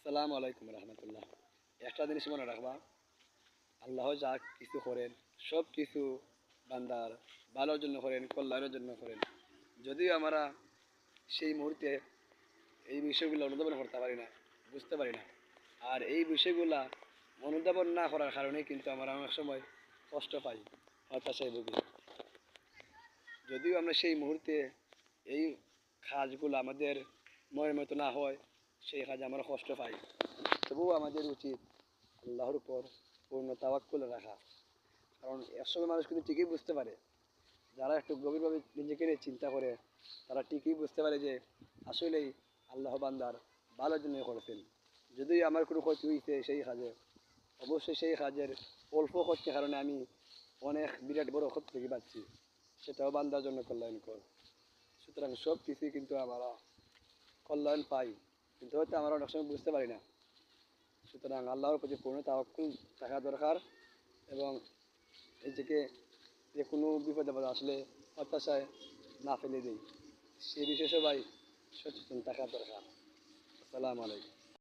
আসসালামু আলাইকুম রহমতুল্লাহ। একটা জিনিস মনে রাখবা, আল্লাহ যা কিছু করেন সব কিছু বান্দার ভালোর জন্য করেন, কল্যাণের জন্য করেন। যদিও আমরা সেই মুহূর্তে এই বিষয়গুলো অনুধাবন করতে পারি না, বুঝতে পারি না। আর এই বিষয়গুলা অনুধাবন না করার কারণে কিন্তু আমরা অনেক সময় কষ্ট পাই, হতাশায় ভুগি। যদিও আমরা সেই মুহূর্তে এই কাজগুলো আমাদের মনের মতো না হয়, সেই কাজে আমরা কষ্ট পাই, তবুও আমাদের উচিত আল্লাহর উপর পূর্ণ তাওয়াক্কুল রাখা। কারণ একসময় মানুষ কিন্তু ঠিকই বুঝতে পারে, যারা একটু গভীরভাবে নিজেকে নিয়ে চিন্তা করে তারা ঠিকই বুঝতে পারে যে আসলেই আল্লাহ বান্দার ভালোর জন্য করেছেন। যদি আমার কোনো ক্ষতি হয়েছে সেই কাজে, অবশ্যই সেই কাজের অল্প ক্ষতির কারণে আমি অনেক বিরাট বড় ক্ষতি থেকে পাচ্ছি, সেটাও বান্দার জন্য কল্যাণকর। সুতরাং সব কিছুই কিন্তু আমরা কল্যাণ পাই, কিন্তু হয়তো আমরা অনেক সময় বুঝতে পারি না। সুতরাং আল্লাহর প্রতি পূর্ণ তাওয়াক্কুল থাকা দরকার, এবং নিজেকে যে কোনো বিপদে আপদে আসলে হতাশায় না ফেলে দেই, সে বিষয়ে সবাই সচেতন থাকা দরকার। আসসালামু আলাইকুম।